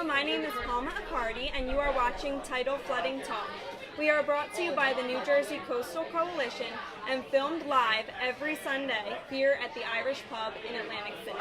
My name is Palma Accardi, and you are watching Tidal Flooding Talk. We are brought to you by the New Jersey Coastal Coalition and filmed live every Sunday here at the Irish Pub in Atlantic City.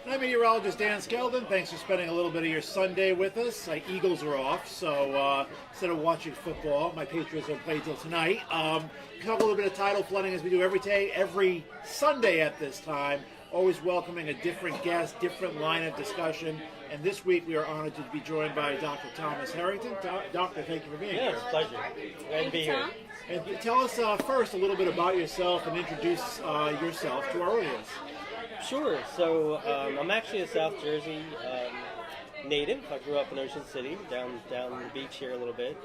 I'm meteorologist Dan Skeldon. Thanks for spending a little bit of your Sunday with us. Eagles are off, so instead of watching football, my Patriots don't play till tonight. Talk a little bit of tidal flooding as we do every day, every Sunday at this time. Always welcoming a different guest, different line of discussion. And this week we are honored to be joined by Dr. Thomas Herrington. Doctor, thank you for being here. It's a pleasure. Glad to be here. And tell us first a little bit about yourself and introduce yourself to our audience. Sure. So I'm actually a South Jersey native. I grew up in Ocean City, down the beach here a little bit.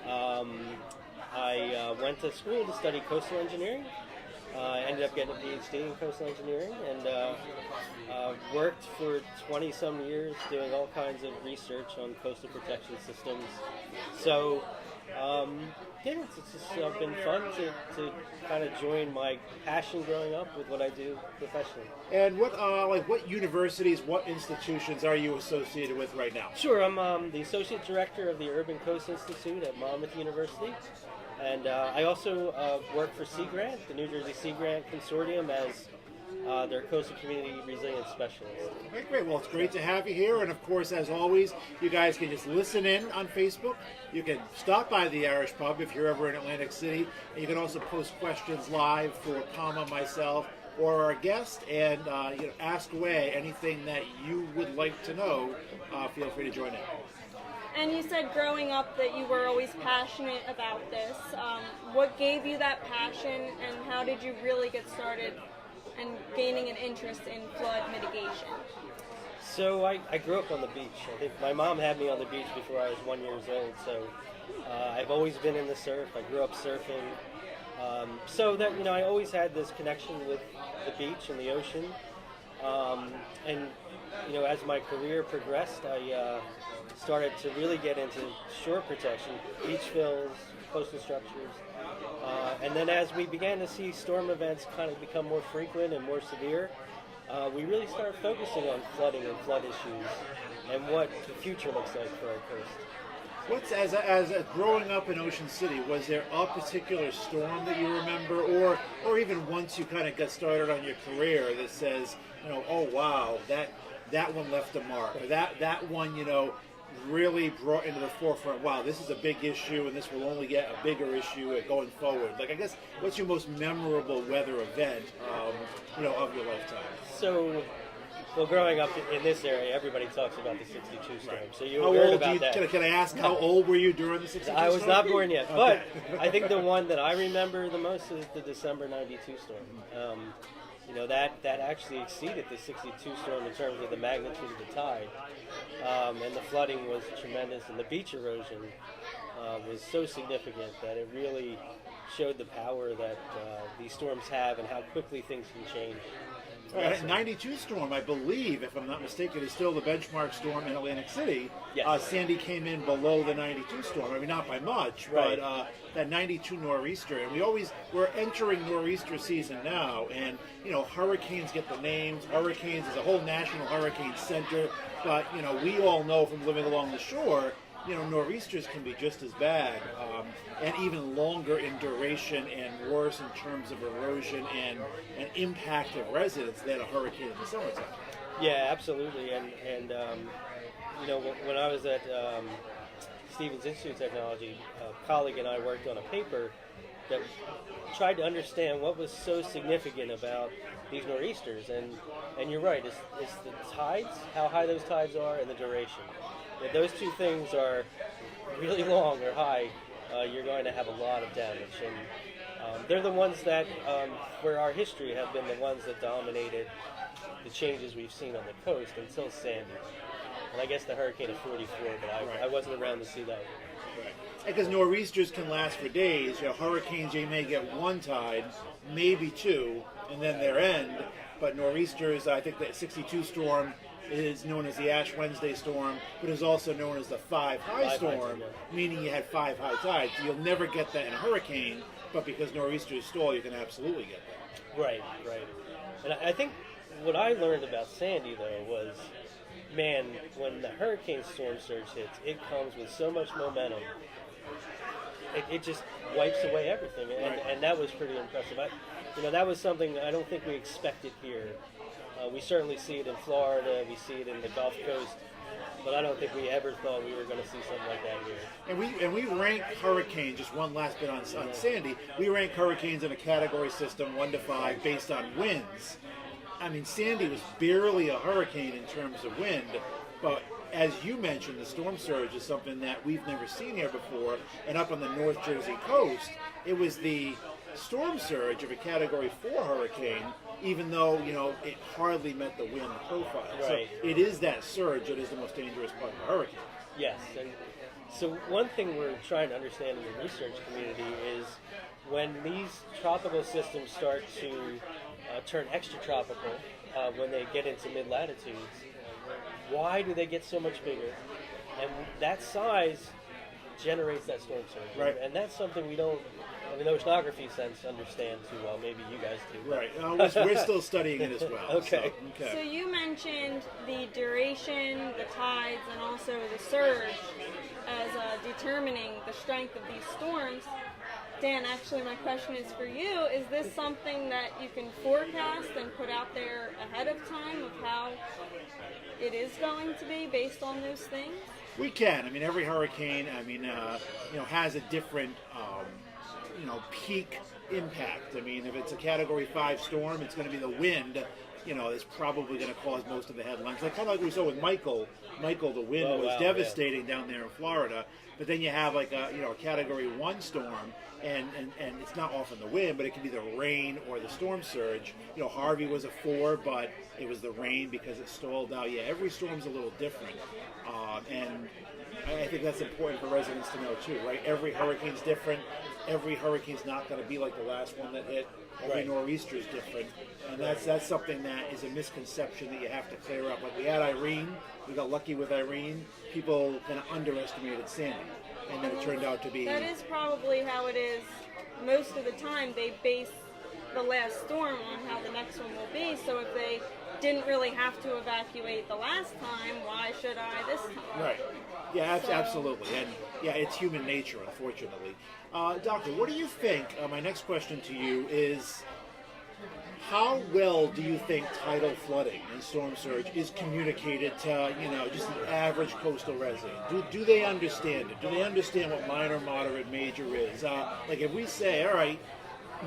I went to school to study coastal engineering. I ended up getting a PhD in coastal engineering and worked for 20-some years doing all kinds of research on coastal protection systems. So, it's just been fun to kind of join my passion growing up with what I do professionally. And what universities, what institutions are you associated with right now? Sure, I'm the Associate Director of the Urban Coast Institute at Monmouth University. And I also work for Sea Grant, the New Jersey Sea Grant Consortium, as their coastal community resilience specialist. Okay, great. Well, it's great to have you here. And of course, as always, you guys can just listen in on Facebook. You can stop by the Irish Pub if you're ever in Atlantic City. And you can also post questions live for Palma, myself, or our guest, and ask away anything that you would like to know. Feel free to join in. And you said growing up that you were always passionate about this. What gave you that passion, and how did you really get started and gaining an interest in flood mitigation? So I grew up on the beach. I think my mom had me on the beach before I was 1 year old, so I've always been in the surf. I grew up surfing. So that, I always had this connection with the beach and the ocean. As my career progressed, I started to really get into shore protection, beach fills, coastal structures. And then as we began to see storm events kind of become more frequent and more severe, we really started focusing on flooding and flood issues and what the future looks like for our coast. As growing up in Ocean City, was there a particular storm that you remember, or even once you kind of got started on your career that says, oh wow, that one left a mark, or that one, really brought into the forefront, wow, this is a big issue and this will only get a bigger issue going forward? Like, I guess, what's your most memorable weather event, of your lifetime? So, growing up in this area, everybody talks about the 62 storm. So you heard about that. Can I ask, how old were you during the 62 storm? I was not born yet, okay. But I think the one that I remember the most is the December 92 storm. That actually exceeded the 62 storm in terms of the magnitude of the tide. And the flooding was tremendous, and the beach erosion was so significant that it really showed the power that these storms have and how quickly things can change. Right, 92 storm, I believe, if I'm not mistaken, is still the benchmark storm in Atlantic City. Yes. Sandy came in below the 92 storm. I mean, not by much, right. But that 92 nor'easter. And we're entering nor'easter season now. And, hurricanes get the names. Hurricanes is a whole national hurricane center. But, we all know from living along the shore, nor'easters can be just as bad, and even longer in duration and worse in terms of erosion and impact of residents than a hurricane in the summertime. Yeah, absolutely. And when I was at Stevens Institute of Technology, a colleague and I worked on a paper that tried to understand what was so significant about these nor'easters. And you're right, it's the tides, how high those tides are, and the duration. If those two things are really long or high, you're going to have a lot of damage. And they're the ones that, for our history, have been the ones that dominated the changes we've seen on the coast until Sandy. And I guess the hurricane of 44, but I wasn't around to see that one. Right. Because nor'easters can last for days. Hurricanes, you may get one tide, maybe two, and then their end. But nor'easters, I think that 62 storm is known as the Ash Wednesday storm, but is also known as the 5 high storm, meaning you had 5 high tides. You'll never get that in a hurricane, but because nor'easters stall, you can absolutely get that. Right. And I think what I learned about Sandy, though, was, man, when the hurricane storm surge hits, it comes with so much momentum. It just wipes away everything, and that was pretty impressive. That was something I don't think we expected here. We certainly see it in Florida, we see it in the Gulf Coast, but I don't think we ever thought we were going to see something like that here. And we rank hurricanes, just one last bit on Sandy, we rank hurricanes in a category system 1 to 5 based on winds. I mean, Sandy was barely a hurricane in terms of wind, but as you mentioned, the storm surge is something that we've never seen here before, and up on the North Jersey coast, it was the storm surge of a Category 4 hurricane, even though, it hardly met the wind profile. Right. So it is that surge that is the most dangerous part of a hurricane. Yes, and so one thing we're trying to understand in the research community is when these tropical systems start to turn extratropical, when they get into mid-latitudes, why do they get so much bigger? And that size generates that storm surge. Right. And that's something we don't, in the oceanography sense, understand too well. Maybe you guys do. Right. We're still studying it as well. Okay. So you mentioned the duration, the tides, and also the surge as determining the strength of these storms. Dan, actually my question is for you. Is this something that you can forecast and put out there ahead of time of how it is going to be based on those things? We can. I mean, every hurricane, has a different, peak impact. I mean, if it's a Category 5 storm, it's going to be the wind, that's probably going to cause most of the headlines. Like kind of like we saw with Michael. Michael, the wind was devastating down there in Florida. But then you have like a Category 1 storm, and it's not often the wind, but it can be the rain or the storm surge. Harvey was a 4, but it was the rain because it stalled out. Yeah, every storm's a little different, and I think that's important for residents to know too, right? Every hurricane's different. Every hurricane's not going to be like the last one that hit. Every nor'easter is different, and that's something that is a misconception that you have to clear up. Like we had Irene, we got lucky with Irene. People kind of underestimated Sandy, and then it turned out to be. That is probably how it is most of the time. They base the last storm on how the next one will be. So if they didn't really have to evacuate the last time, why should I this time? Right. Yeah, absolutely. And yeah, it's human nature, unfortunately. Doctor, what do you think? My next question to you is, how well do you think tidal flooding and storm surge is communicated to, just the average coastal resident? Do they understand it? Do they understand what minor, moderate, major is? Like if we say, all right,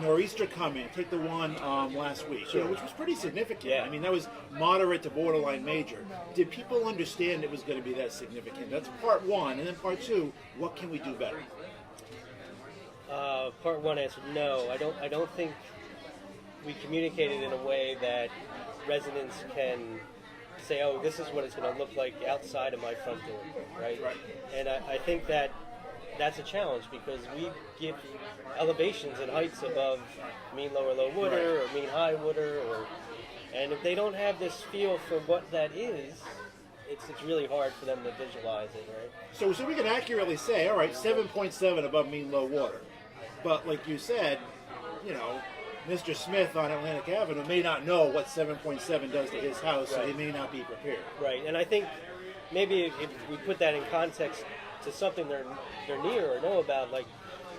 nor'easter coming, take the one last week, which was pretty significant. Yeah. I mean, that was moderate to borderline major. Did people understand it was going to be that significant? That's part one. And then part two, what can we do better? Part one answer, no. I don't think we communicated in a way that residents can say, oh, this is what it's going to look like outside of my front door, right? And I think that's a challenge because we give elevations and heights above mean lower low water or mean high water, and if they don't have this feel for what that is, it's really hard for them to visualize it, right? So we can accurately say, all right, 7.7 above mean low water. But like you said, Mr. Smith on Atlantic Avenue may not know what 7.7 does to his house, so he may not be prepared. Right, and I think maybe if we put that in context to something they're near or know about, like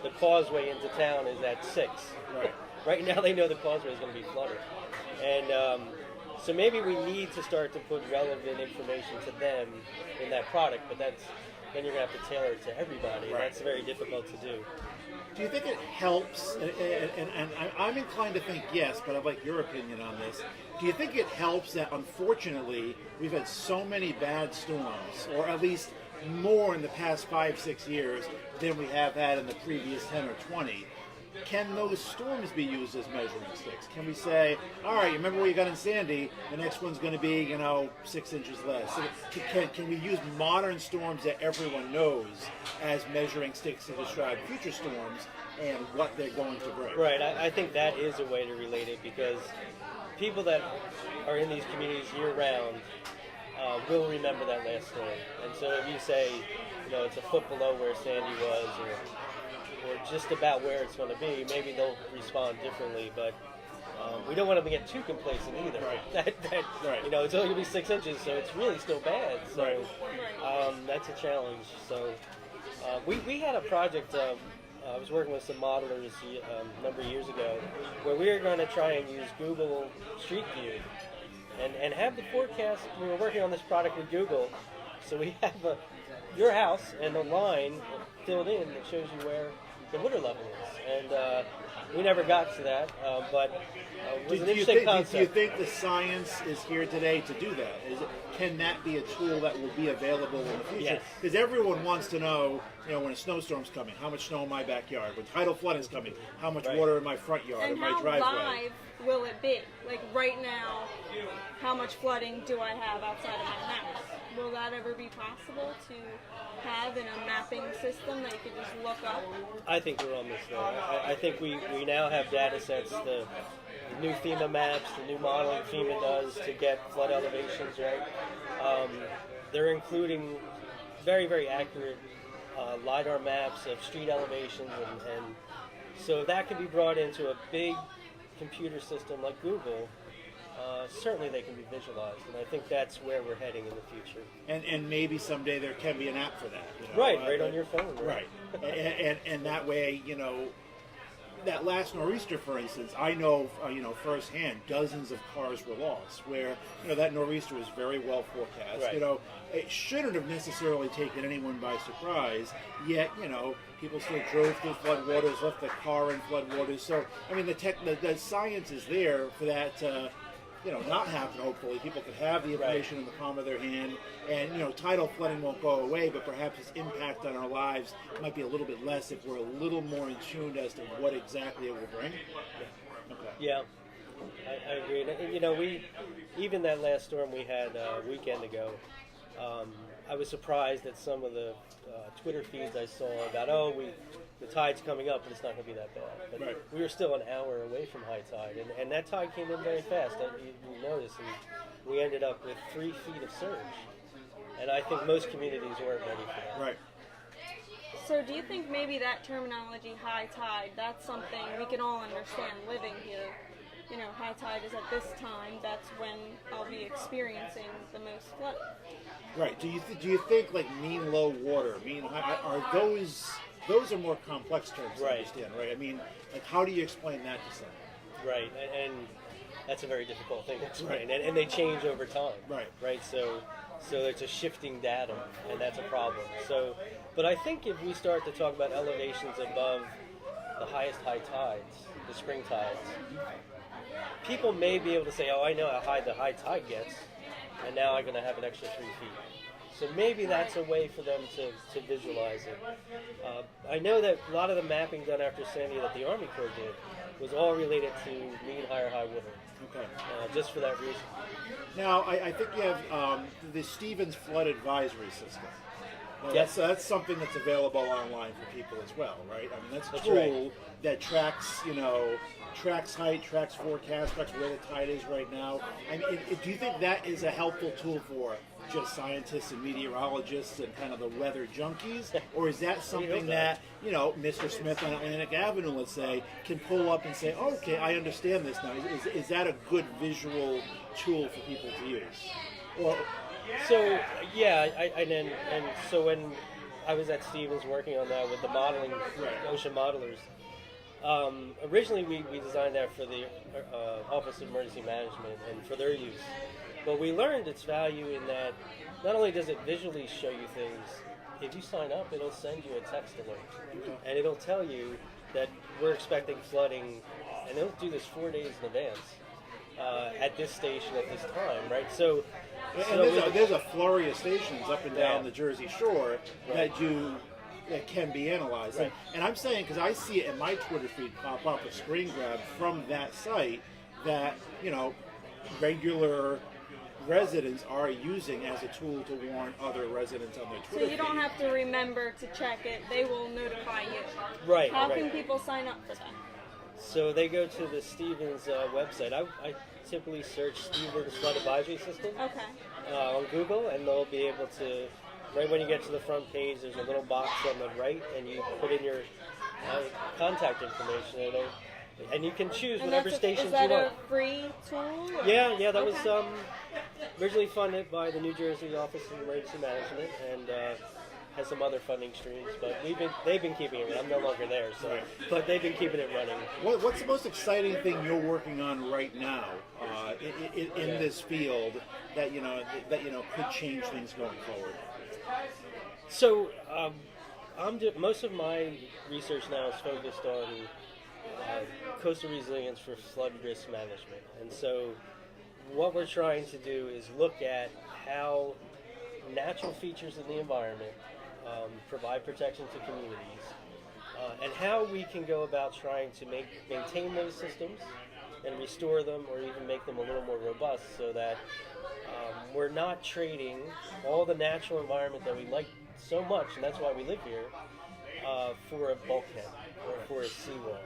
the causeway into town is at 6. Right. Right now they know the causeway is going to be flooded. And so maybe we need to start to put relevant information to them in that product, but then you're going to have to tailor it to everybody, and that's very difficult to do. Do you think it helps, and I'm inclined to think yes, but I'd like your opinion on this. Do you think it helps that, unfortunately, we've had so many bad storms, or at least more in the past 5-6 years than we have had in the previous 10 or 20? Can those storms be used as measuring sticks? Can we say, all right, you remember what you got in Sandy, the next one's going to be, 6 inches less? So can we use modern storms that everyone knows as measuring sticks to describe future storms and what they're going to bring? Right, I think that is a way to relate it because people that are in these communities year-round will remember that last storm. And so if you say, it's a foot below where Sandy was, or just about where it's going to be, maybe they'll respond differently. But We don't want them to get too complacent either. Right. That you know, it's only going to be 6 inches, so it's really still bad. So Right. that's a challenge. So we had a project. I was working with some modelers a number of years ago, where we were going to try and use Google Street View and have the forecast. We were working on this product with Google, so we have your house and a line filled in that shows you where the water level is. And we never got to that, but it was an interesting concept. Do you think the science is here today to do that? Can that be a tool that will be available in the future? Yes. Because everyone wants to know, when a snowstorm's coming, how much snow in my backyard? When tidal flooding is coming, how much water in my front yard, And in my how driveway? live will it be? Like right now, how much flooding do I have outside of my house? Will that ever be possible to have in a mapping system that you can just look up? I think we're almost there. I think we now have data sets, the new FEMA maps, the new modeling FEMA does to get flood elevations, right? They're including very, very accurate LiDAR maps of street elevations, and so that can be brought into a big computer system like Google. Certainly they can be visualized, and I think that's where we're heading in the future. And maybe someday there can be an app for that. Right on your phone. Right. and that way, that last nor'easter, for instance, I know, firsthand, dozens of cars were lost. Where that nor'easter was very well forecast. Right. It shouldn't have necessarily taken anyone by surprise. Yet, people still drove through floodwaters, left their car in floodwaters. So, I mean, the science is there for that. Not happen. Hopefully, people could have the information in the palm of their hand, and tidal flooding won't go away, but perhaps its impact on our lives might be a little bit less if we're a little more in tune as to what exactly it will bring. Okay. Yeah, I agree. And, we even that last storm we had a weekend ago. I was surprised at some of the Twitter feeds I saw about the tide's coming up, but it's not going to be that bad. But we were still an hour away from high tide, and that tide came in very fast. You notice, and we ended up with 3 feet of surge. And I think most communities weren't ready for that. Right. So do you think maybe that terminology, high tide, that's something we can all understand living here? High tide is at this time, that's when I'll be experiencing the most flooding. Right. Do you think like mean low water, mean high, are those are more complex terms to understand, right? I mean, like, how do you explain that to someone? Right, and that's a very difficult thing to explain, and they change over time. Right. So it's a shifting datum, and that's a problem. So, but I think if we start to talk about elevations above the highest high tides, the spring tides, people may be able to say, "Oh, I know how high the high tide gets, and now I'm going to have an extra 3 feet." So maybe that's a way for them to visualize it. I know that a lot of the mapping done after Sandy that the Army Corps did was all related to mean high or high water. Okay. Just for that reason. Now, I think you have the Stevens Flood Advisory System. Now, Yes. That's something that's available online for people as well, right? I mean, that's a tool that tracks, tracks height, tracks forecast, tracks where the tide is right now. I mean, do you think that is a helpful tool for just scientists and meteorologists and kind of the weather junkies? Or is that something that, Mr. Smith on Atlantic Avenue, let's say, can pull up and say, oh, okay, I understand this now. Is that a good visual tool for people to use? Or... So so when I was at Stevens working on that with the modeling, ocean modelers, originally we designed that for the Office of Emergency Management and for their use. But we learned its value in that not only does it visually show you things, if you sign up, it'll send you a text alert, and it'll tell you that we're expecting flooding, and it'll do this 4 days in advance at this station at this time, right? So. And there's a flurry of stations up and down the Jersey Shore that can be analyzed. Right. And I'm saying, because I see it in my Twitter feed pop up, a screen grab from that site that, regular residents are using as a tool to warn other residents on their Twitter So you don't have to remember to check it, they will notify you. Right. How can people sign up for that? So they go to the Stevens website. I simply search Stevens Flood Advisory System on Google, and they'll be able to, right when you get to the front page, there's a little box on the right, and you put in your contact information, and And you can choose And whatever is stations that you want. a free tool? Or? Yeah, that was Okay. originally funded by the New Jersey Office of Emergency Management and has some other funding streams. But they've been keeping it. I'm no longer there, so but they've been keeping it running. What's the most exciting thing you're working on right now in this field that could change things going forward? So most of my research now is focused on coastal resilience for flood risk management, and so what we're trying to do is look at how natural features in the environment provide protection to communities, and how we can go about trying to maintain those systems and restore them, or even make them a little more robust, so that we're not trading all the natural environment that we like so much, and that's why we live here, for a bulkhead or for a seawall.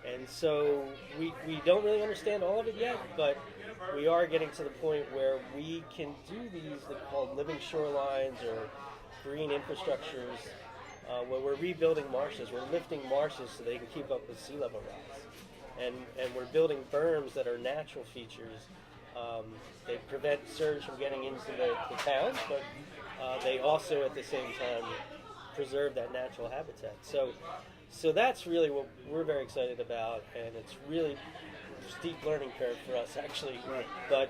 And so we don't really understand all of it yet, but we are getting to the point where we can do these called living shorelines or green infrastructures, where we're rebuilding marshes. We're lifting marshes so they can keep up with sea level rise. And we're building berms that are natural features. They prevent surge from getting into the towns, but they also at the same time preserve that natural habitat. So that's really what we're very excited about, and it's really steep learning curve for us, actually. Right. But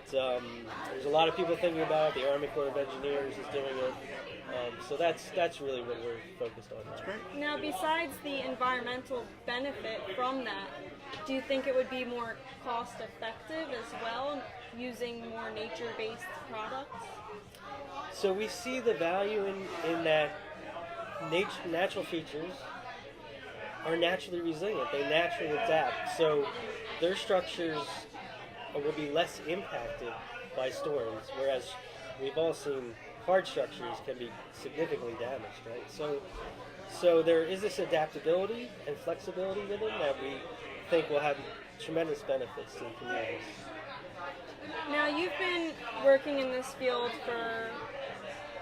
there's a lot of people thinking about it. The Army Corps of Engineers is doing it. So that's really what we're focused on now. Now, besides the environmental benefit from that, do you think it would be more cost effective as well, using more nature-based products? So we see the value in that natural features are naturally resilient. They naturally adapt. So their structures will be less impacted by storms, whereas we've all seen hard structures can be significantly damaged, right? So there is this adaptability and flexibility with them that we think will have tremendous benefits to the communities. Now, you've been working in this field for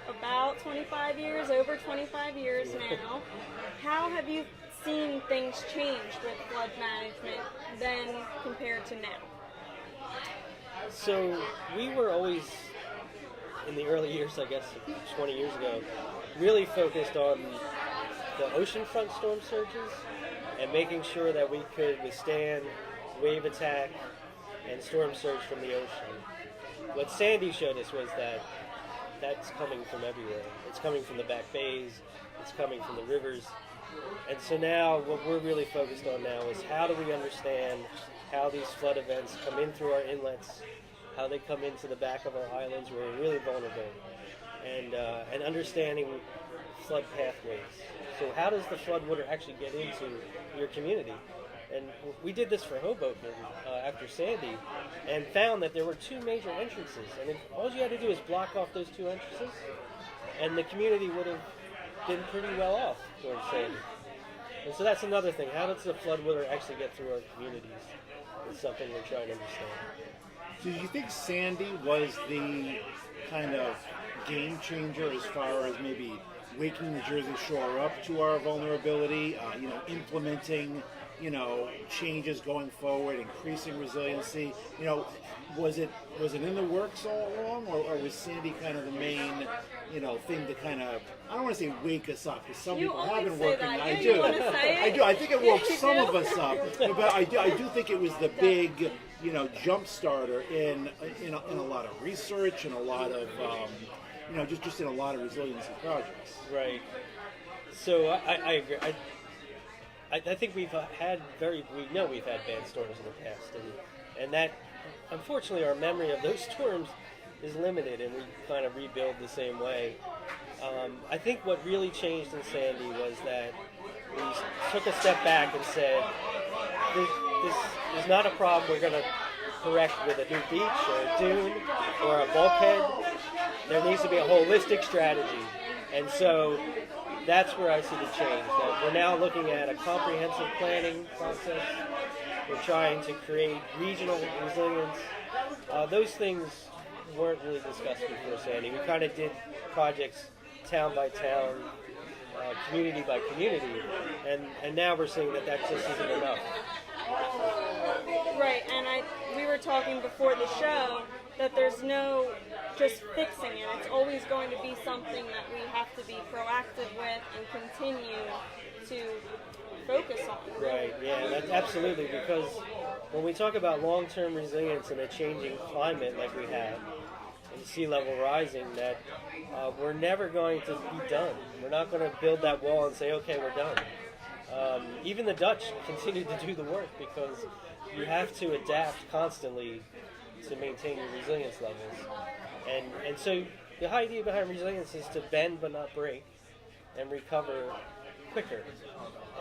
about 25 years, over 25 years now. How have you seen things change with flood management then compared to now? So we were always, in the early years, I guess 20 years ago, really focused on the oceanfront storm surges and making sure that we could withstand wave attack and storm surge from the ocean. What Sandy showed us was that that's coming from everywhere. It's coming from the back bays, it's coming from the rivers. And so now what we're really focused on now is how do we understand how these flood events come in through our inlets, how they come into the back of our islands where we're really vulnerable, and understanding flood pathways. So how does the flood water actually get into your community? And we did this for Hoboken after Sandy, and found that there were two major entrances. And all you had to do is block off those two entrances, and the community would have been pretty well off towards Sandy. And so that's another thing. How does the flood water actually get through our communities? It's something we're trying to understand. So do you think Sandy was the kind of game changer as far as maybe waking the Jersey Shore up to our vulnerability, implementing, changes going forward, increasing resiliency? Was it in the works all along, or was Sandy kind of the main, thing to kind of, I don't want to say wake us up, because some people have been working. That. I Yeah, do. you want to say I it? do. I think it woke You some do? of us up, but I do think it was the big, jump starter in a lot of research and a lot of, just in a lot of resiliency projects. Right. So I agree. I think we know we've had bad storms in the past, and that, unfortunately, our memory of those storms is limited, and we kind of rebuild the same way. I think what really changed in Sandy was that we took a step back and said, this is not a problem we're going to correct with a new beach or a dune or a bulkhead. There needs to be a holistic strategy. And so that's where I see the change. That we're now looking at a comprehensive planning process. We're trying to create regional resilience. Those things weren't really discussed before Sandy. We kind of did projects town by town, community by community, and now we're seeing that just isn't enough. Right, and we were talking before the show that there's no just fixing it. It's always going to be something that we have to be proactive with and continue to focus on. Right, yeah, that's absolutely, because when we talk about long-term resilience in a changing climate like we have, and sea level rising, that we're never going to be done. We're not going to build that wall and say, okay, we're done. Even the Dutch continued to do the work because you have to adapt constantly to maintain your resilience levels. And so the idea behind resilience is to bend but not break and recover quicker.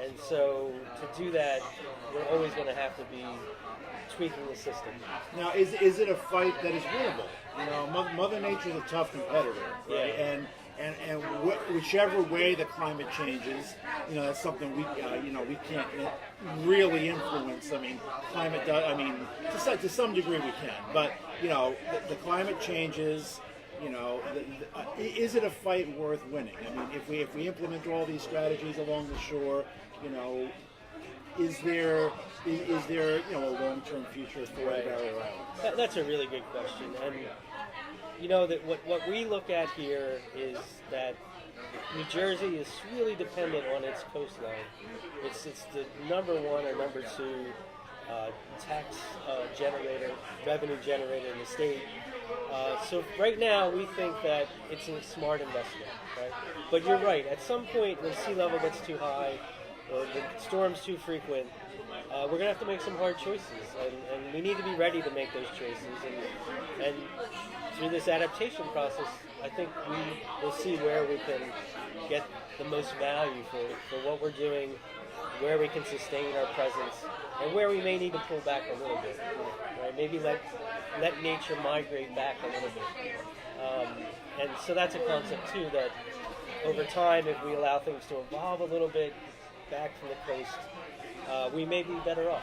And so to do that, we're always going to have to be tweaking the system. Now, is it a fight that is winnable? You know, Mother Nature's a tough competitor, right? Yeah. And whichever way the climate changes, you know, that's something we can't really influence. I mean, climate does. I mean, to some degree we can, but you know, the climate changes. You know, is it a fight worth winning? I mean, if we implement all these strategies along the shore, you know, is there you know, a long-term future for the barrier islands? That's a really good question, and you know that what we look at here is that New Jersey is really dependent on its coastline. It's the number one or number two tax generator, revenue generator in the state. So right now we think that it's a smart investment, right? But you're right. At some point when sea level gets too high or the storm's too frequent, we're going to have to make some hard choices, and we need to be ready to make those choices. And through this adaptation process, I think we will see where we can get the most value for what we're doing, where we can sustain our presence, and where we may need to pull back a little bit. Right? Maybe let nature migrate back a little bit. And so that's a concept too, that over time, if we allow things to evolve a little bit back from the coast, we may be better off.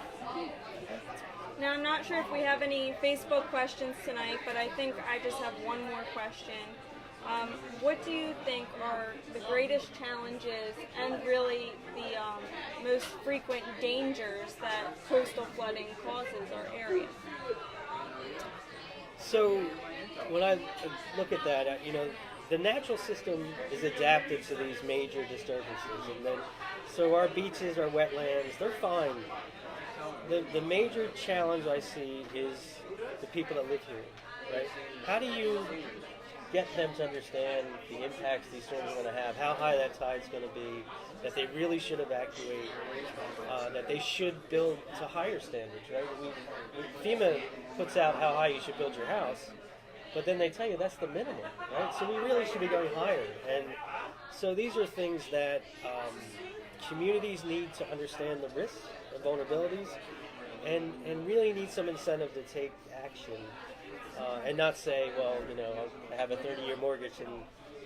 Now, I'm not sure if we have any Facebook questions tonight, but I think I just have one more question. What do you think are the greatest challenges and really the most frequent dangers that coastal flooding causes our area? So when I look at that, you know, the natural system is adapted to these major disturbances, and then so our beaches, our wetlands, they're fine. The major challenge I see is the people that live here, right? How do you get them to understand the impacts these storms are going to have, how high that tide's going to be, that they really should evacuate, that they should build to higher standards, right? FEMA puts out how high you should build your house, but then they tell you that's the minimum, right? So we really should be going higher. And so these are things that communities need to understand the risks and vulnerabilities, and really need some incentive to take action, and not say, well, you know, I have a 30-year mortgage, and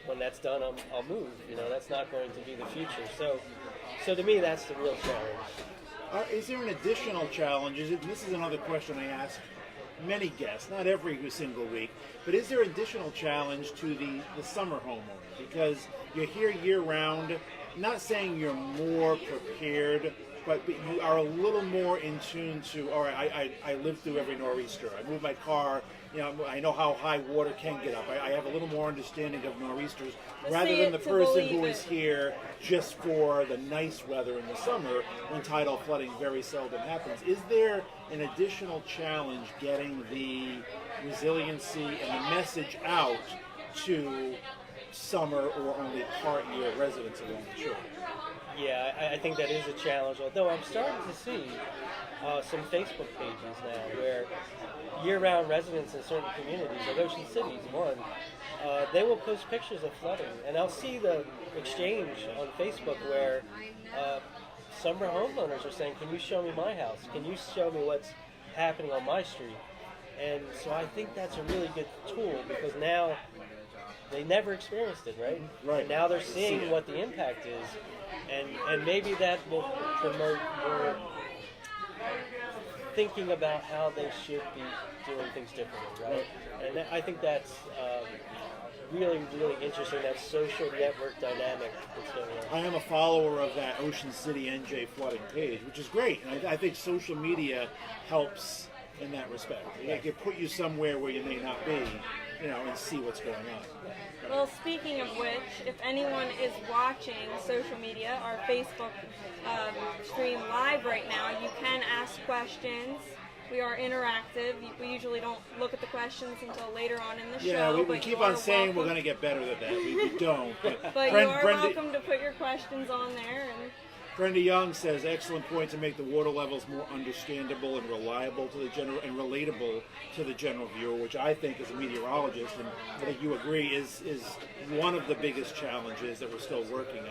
when that's done, I'll move. You know, that's not going to be the future. So to me, that's the real challenge. Is there an additional challenge? This is another question I ask many guests, not every single week, but is there additional challenge to the summer homeowner? Because you're here year-round, not saying you're more prepared, but you are a little more in tune to, all right, I lived through every nor'easter. I moved my car, you know, I know how high water can get up. I have a little more understanding of nor'easters rather than the person who is here just for the nice weather in the summer when tidal flooding very seldom happens. Is there an additional challenge getting the resiliency and the message out to summer or only part-year residents along the shore? Yeah, I think that is a challenge, although I'm starting to see some Facebook pages now where year-round residents in certain communities, like Ocean City's one, they will post pictures of flooding, and I'll see the exchange on Facebook where summer homeowners are saying, can you show me my house? Can you show me what's happening on my street? And so I think that's a really good tool, because now they never experienced it, right? Right. And now they're seeing what the impact is. And maybe that will promote more thinking about how they should be doing things differently, right? And I think that's really, really interesting, that social network dynamic that's going I am a follower of that Ocean City NJ flooding page, which is great. And I think social media helps in that respect. It can put you somewhere where you may not be, and see what's going on. Well, speaking of which, if anyone is watching social media, our Facebook stream live right now, you can ask questions. We are interactive. We usually don't look at the questions until later on in the show. Yeah, we but keep on saying we're going to get better at that. We don't. But you are welcome to put your questions on there. And Brenda Young says, excellent point to make the water levels more understandable and reliable to the general and relatable to the general viewer, which I think as a meteorologist, and I think you agree, is one of the biggest challenges that we're still working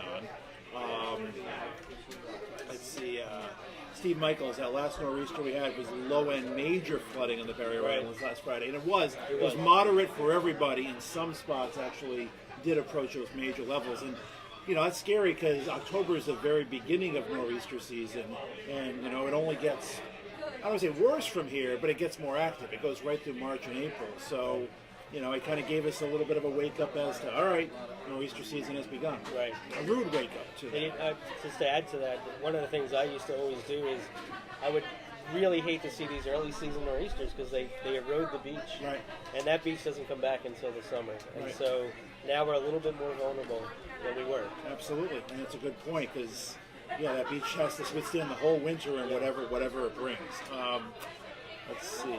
on. Let's see. Steve Michaels, that last nor'easter we had was low-end major flooding on the Barrier Islands last Friday, and it was moderate for everybody. In some spots, actually did approach those major levels, and that's scary because October is the very beginning of nor'easter season, and it only gets, I don't want to say worse from here, but it gets more active. It goes right through March and April, so it kind of gave us a little bit of a wake-up as to, all right, nor'easter season has begun. Right. A rude wake-up, too. Just to add to that, one of the things I used to always do is I would really hate to see these early season nor'easters because they erode the beach. Right. And that beach doesn't come back until the summer. And Right. so now we're a little bit more vulnerable than we were. Absolutely, and that's a good point because, that beach has to withstand the whole winter and whatever it brings. Let's see,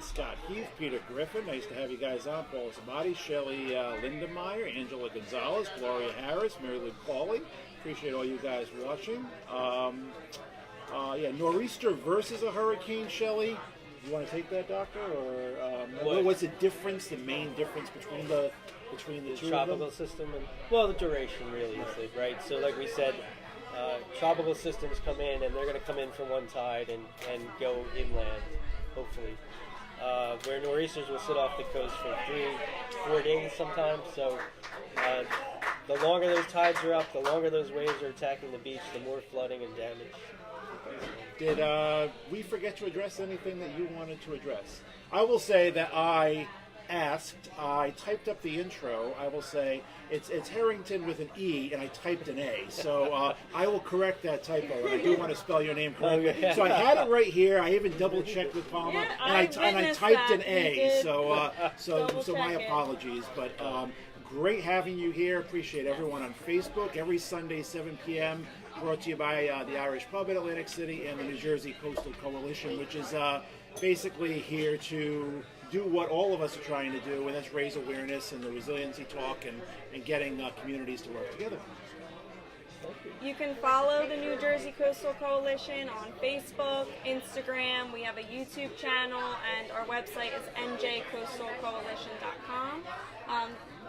Scott Heath, Peter Griffin, nice to have you guys on. Paul Zabati, Shelley Lindemeyer, Angela Gonzalez, Gloria Harris, Mary Lou Cawley. Appreciate all you guys watching. Nor'easter versus a hurricane, Shelley. You want to take that, Doctor, or what's the difference? The main difference between the two tropical of them? system and the duration really is it, right? So like we said, tropical systems come in and they're going to come in from one tide and go inland, hopefully. Where nor'easters will sit off the coast for 3-4 days sometimes. So the longer those tides are up, the longer those waves are attacking the beach, the more flooding and damage. Did we forget to address anything that you wanted to address? I will say that I typed up the intro. I will say it's Herrington with an E, and I typed an A. So I will correct that typo, and I do want to spell your name correctly. Okay. So I had it right here. I even double checked with Palma, and I typed an A. So my apologies, but. Great having you here. Appreciate everyone on Facebook. Every Sunday, 7 p.m., brought to you by the Irish Pub in Atlantic City and the New Jersey Coastal Coalition, which is basically here to do what all of us are trying to do, and that's raise awareness and the resiliency talk and getting communities to work together. you can follow the New Jersey Coastal Coalition on Facebook, Instagram. We have a YouTube channel, and our website is njcoastalcoalition.com.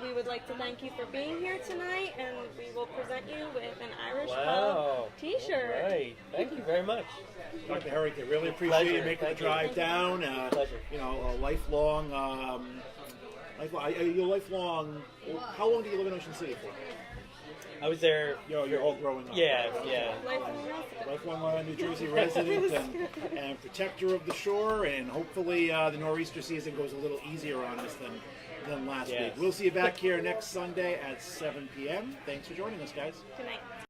We would like to thank you for being here tonight, and we will present you with an Irish Pub t-shirt. All right. Thank you very much. Dr. Herrington, really appreciate you making the drive down. Pleasure. A lifelong, you're lifelong. How long do you live in Ocean City for? I was there. You're all growing up. Yeah. Lifelong New Jersey resident and protector of the shore, and hopefully the nor'easter season goes a little easier on us than last week. We'll see you back here next Sunday at 7 p.m. Thanks for joining us, guys. Good night.